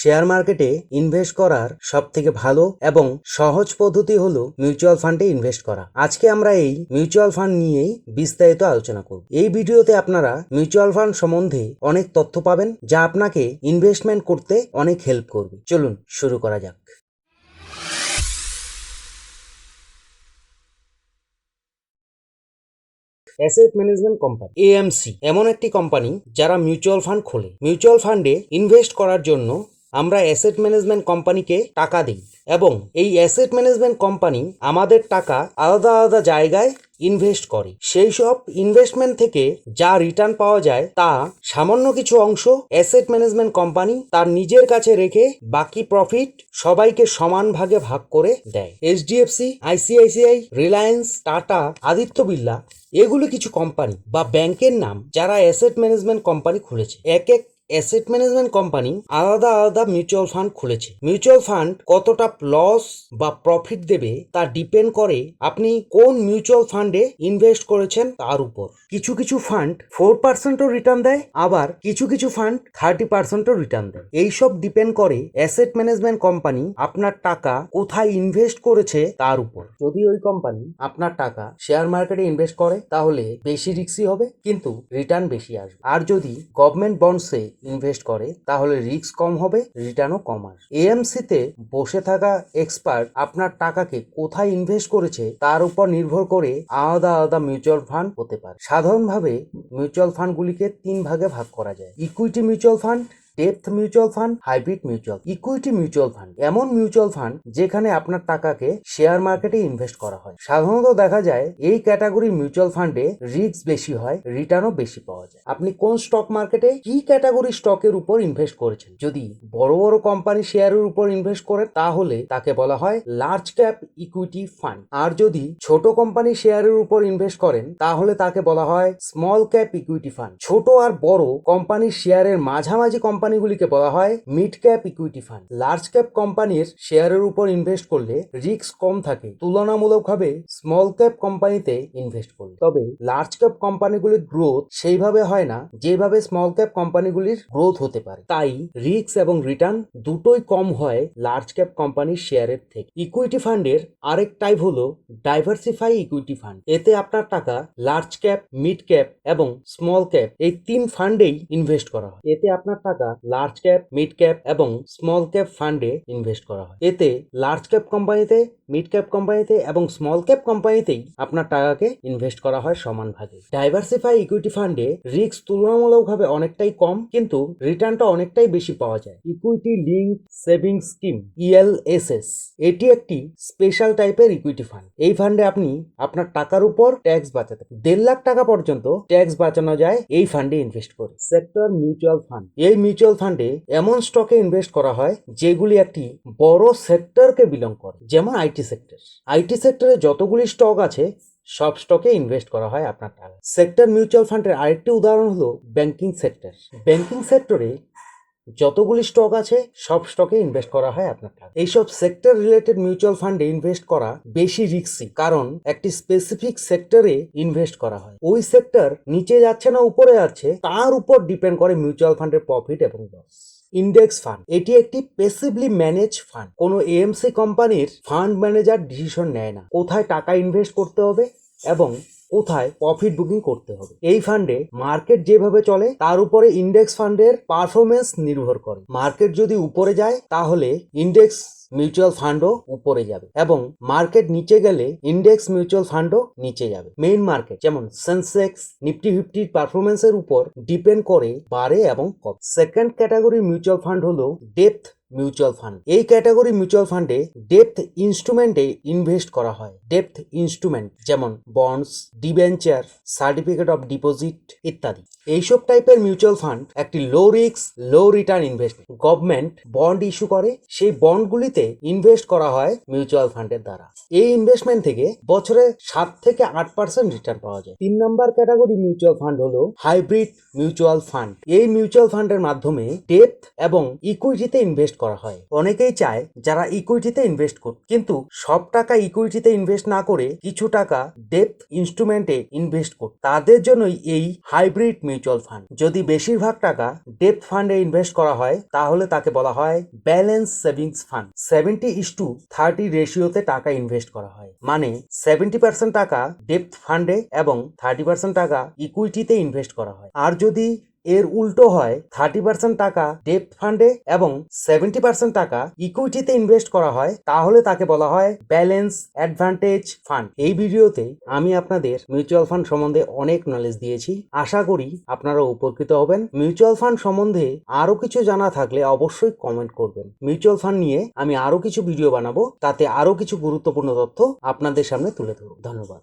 Share মার্কেটে invest করার সবথেকে ভালো এবং সহজ পদ্ধতি হলো মিউচুয়াল ফান্ডে ইনভেস্ট করা। আজকে আমরা এই মিউচুয়াল ফান্ড নিয়েই বিস্তারিত আলোচনা করব। এই ভিডিওতে আপনারা মিউচুয়াল ফান্ড সম্বন্ধে অনেক তথ্য পাবেন, যা আপনাকে ইনভেস্টমেন্ট করতে অনেক হেল্প করবে। চলুন শুরু করা যাক। অ্যাসেট ম্যানেজমেন্ট কোম্পানি এএমসি এমন একটি কোম্পানি যারা মিউচুয়াল ফান্ড খোলে। মিউচুয়াল ফান্ডে ইনভেস্ট করার জন্য আমরা অ্যাসেট ম্যানেজমেন্ট কোম্পানিকে টাকা দিই এবং এই অ্যাসেট ম্যানেজমেন্ট কোম্পানি আমাদের টাকা আলাদা আলাদা জায়গায় ইনভেস্ট করে। সেই সব ইনভেস্টমেন্ট থেকে যা রিটার্ন পাওয়া যায় তা সামান্য কিছু অংশ অ্যাসেট ম্যানেজমেন্ট কোম্পানি তার নিজের কাছে রেখে বাকি প্রফিট সবাইকে সমান ভাগে ভাগ করে দেয়। HDFC, ICICI, Reliance, tata, Aditya Birla এগুলো কিছু কোম্পানি বা ব্যাংকের নাম যারা অ্যাসেট ম্যানেজমেন্ট কোম্পানি খুলেছে। এক এক অ্যাসেট ম্যানেজমেন্ট কোম্পানি আলাদা আলাদা মিউচুয়াল ফান্ড খুলেছে। মিউচুয়াল ফান্ড কতটা লস বা প্রফিট দেবে তা ডিপেন্ড করে আপনি কোন মিউচুয়াল ফান্ডে ইনভেস্ট করেছেন তার উপর। কিছু কিছু ফান্ড 4%ও রিটার্ন দেয়, আবার কিছু কিছু ফান্ড 30%ও রিটার্ন দেয়। এইসব ডিপেন্ড করে অ্যাসেট ম্যানেজমেন্ট কোম্পানি আপনার টাকা কোথায় ইনভেস্ট করেছে তার উপর। যদি ওই কোম্পানি আপনার টাকা শেয়ার মার্কেটে ইনভেস্ট করে তাহলে বেশি রিস্কি হবে কিন্তু রিটার্ন বেশি আসবে। আর যদি গভর্নমেন্ট বন্ডসে ইনভেস্ট করে তাহলে রিস্ক কম হবে, রিটার্নও কম আসবে। এএমসিতে বসে থাকা এক্সপার্ট আপনার টাকাকে কোথায় ইনভেস্ট করেছে তার উপর নির্ভর করে আলাদা আলাদা মিউচুয়াল ফান্ড হতে পারে। সাধারণভাবে মিউচুয়াল ফান্ডগুলিকে 3 ভাগে ভাগ করা যায়: equity mutual fund, depth mutual fund, hybrid mutual. Equity mutual fund এমন মিউচুয়াল ফান্ড যেখানে আপনার টাকাকে শেয়ার মার্কেটে ইনভেস্ট করা হয়। সাধারণত দেখা যায় এই ক্যাটাগরির মিউচুয়াল ফান্ডে রিস্ক বেশি হয়, রিটার্নও বেশি পাওয়া যায়। আপনি কোন স্টক মার্কেটে কি ক্যাটাগরির স্টকের উপর ইনভেস্ট করেছেন? যদি বড় বড় কোম্পানি শেয়ারের উপর ইনভেস্ট করেন তাহলে তাকে বলা হয় লার্জ ক্যাপ ইকুইটি ফান্ড। আর যদি ছোট কোম্পানি শেয়ারের উপর ইনভেস্ট করেন তাহলে তাকে বলা হয় স্মল ক্যাপ ইকুইটি ফান্ড। ছোট আর বড় কোম্পানির শেয়ারের মাঝামাঝি কোম্পানিগুলিকে বলা হয় mid cap equity fund. Large cap কোম্পানির শেয়ারের উপর ইনভেস্ট করলে রিস্ক কম থাকে তুলনামূলকভাবে স্মল ক্যাপ কোম্পানিতে ইনভেস্ট করলে। তবে লার্জ ক্যাপ কোম্পানিগুলির গ্রোথ সেইভাবে হয় না যেভাবে স্মল ক্যাপ কোম্পানিগুলির গ্রোথ হতে পারে, তাই রিস্ক এবং রিটার্ন দুটোই কম হয় লার্জ ক্যাপ কোম্পানির শেয়ারের থেকে। ইকুইটি ফান্ডের আরেক টাইপ হলো ডাইভার্সিফাই ইকুইটি ফান্ড। এতে আপনার টাকা লার্জ ক্যাপ, মিড ক্যাপ এবং স্মল ক্যাপ এই 3 ফান্ডেই ইনভেস্ট করা হয়। এতে আপনার টাকা লার্জ ক্যাপ, মিড ক্যাপ এবং স্মল ক্যাপ ফান্ডে ইনভেস্ট করা হয়। এতে লার্জ ক্যাপ কোম্পানিতে, মিড ক্যাপ কোম্পানিতে এবং স্মল ক্যাপ কোম্পানিতেই আপনার টাকাকে ইনভেস্ট করা হয় সমান ভাগে। ডাইভার্সিফাই ইকুইটি ফান্ডে রিস্ক তুলনামূলকভাবে অনেকটাই কম কিন্তু রিটার্নটা অনেকটাই বেশি পাওয়া যায়। Equity link savings scheme ELSS এটি একটি স্পেশাল টাইপের ইকুইটি ফান্ড। এই ফান্ডে আপনি আপনার টাকার উপর ট্যাক্স বাঁচাতে 1.5 লাখ টাকা পর্যন্ত ট্যাক্স বাঁচানো যায় এই ফান্ডে ইনভেস্ট করে। সেক্টর মিউচুয়াল ফান্ড এই মিউচুয়াল ফান্ডে এমন স্টকে ইনভেস্ট করা হয় যেগুলি একটি বড় সেক্টরকে বিলং করে, যেমন আইটি সেক্টর। আইটি সেক্টরে যতগুলি স্টক আছে সব স্টকে ইনভেস্ট করা হয় আপনার টাকা। সেক্টর মিউচুয়াল ফান্ডের আরেকটি উদাহরণ হলো ব্যাংকিং সেক্টর। ব্যাংকিং সেক্টরে যতগুলি স্টক আছে সব স্টকে ইনভেস্ট করা হয় আপনার টাকা। এইসব সেক্টর রিলেটেড মিউচুয়াল ফান্ডে ইনভেস্ট করা বেশি রিস্কি, কারণ একটি স্পেসিফিক সেক্টরে ইনভেস্ট করা হয়। ওই সেক্টর নিচে যাচ্ছে না উপরে যাচ্ছে তার উপর ডিপেন্ড করে মিউচুয়াল ফান্ডের প্রফিট এবং লস। ইন্ডেক্স ফান্ড এটি একটি প্যাসিভলি ম্যানেজ ফান্ড। কোনো এএমসি কোম্পানির ফান্ড ম্যানেজার ডিসিশন নেয় না কোথায় টাকা ইনভেস্ট করতে হবে এবং কোথায় প্রফিট বুকিং করতে হবে। এই ফান্ডে মার্কেট যেভাবে চলে তার উপরে ইন্ডেক্স ফান্ডের পারফরমেন্স নির্ভর করে। মার্কেট যদি উপরে যায় তাহলে ইন্ডেক্স মিউচুয়াল ফান্ডও উপরে যাবে এবং মার্কেট নিচে গেলে ইন্ডেক্স মিউচুয়াল ফান্ডও নিচে যাবে। মেইন মার্কেট যেমন সেন্সেক্স, নিফটি 50 পারফরমেন্সের উপর ডিপেন্ড করে বাড়ে এবং কমে। সেকেন্ড ক্যাটাগরি মিউচুয়াল ফান্ড হলো ডেপ্থ মিউচুয়াল ফান্ড। এই ক্যাটাগরি মিউচুয়াল ফান্ডে ডেপ্থ ইনস্ট্রুমেন্টে ইনভেস্ট করা হয়। ডেপ্থ ইনস্ট্রুমেন্ট যেমন bonds, debenture, certificate of deposit ইত্যাদি। এইসব টাইপের মিউচুয়াল ফান্ড একটি low risk low return investment. Government bond issue করে, সেই বন্ডগুলিতে ইনভেস্ট করা হয় মিউচুয়াল ফান্ডের দ্বারা। এই ইনভেস্টমেন্ট থেকে বছরে 7 থেকে 8% রিটার্ন পাওয়া যায়। 3 নম্বর ক্যাটাগরি মিউচুয়াল ফান্ড হলো হাইব্রিড মিউচুয়াল ফান্ড। এই মিউচুয়াল ফান্ডের মাধ্যমে ডেপ্থ এবং ইকুইটিতে ইনভেস্ট ইনভেস্ট করা হয়। অনেকেই চায় যারা ইকুইটিতে ইনভেস্ট করতে, কিন্তু সব টাকা ইকুইটিতে ইনভেস্ট না করে কিছু টাকা ডেপ্থ ইনস্ট্রুমেন্টে ইনভেস্ট করতে। তাদের জন্যই এই হাইব্রিড মিউচুয়াল ফান্ড। যদি বেশিরভাগ টাকা ডেপ্থ ফান্ডে ইনভেস্ট করা হয় তাহলে তাকে বলা হয় ব্যালেন্স সেভিংস ফান্ড। 70:30 রেশিওতে টাকা ইনভেস্ট করা হয়, মানে 70% টাকা ডেপ্থ ফান্ডে এবং 30% টাকা ইকুইটিতে ইনভেস্ট করা হয়। আর যদি এর উল্টো হয়, 30% টাকা ডেপ্থ ফান্ডে এবং 70% টাকা ইকুইটিতে ইনভেস্ট করা হয়, তাহলে তাকে বলা হয় ব্যালেন্স অ্যাডভান্টেজ ফান্ড। এই ভিডিওতে আমি আপনাদের মিউচুয়াল ফান্ড সম্বন্ধে অনেক নলেজ দিয়েছি। আশা করি আপনারা উপকৃত হবেন। মিউচুয়াল ফান্ড সম্বন্ধে আরো কিছু জানা থাকলে অবশ্যই কমেন্ট করবেন। মিউচুয়াল ফান্ড নিয়ে আমি আরো কিছু ভিডিও বানাবো, তাতে আরো কিছু গুরুত্বপূর্ণ তথ্য আপনাদের সামনে তুলে ধরব। ধন্যবাদ।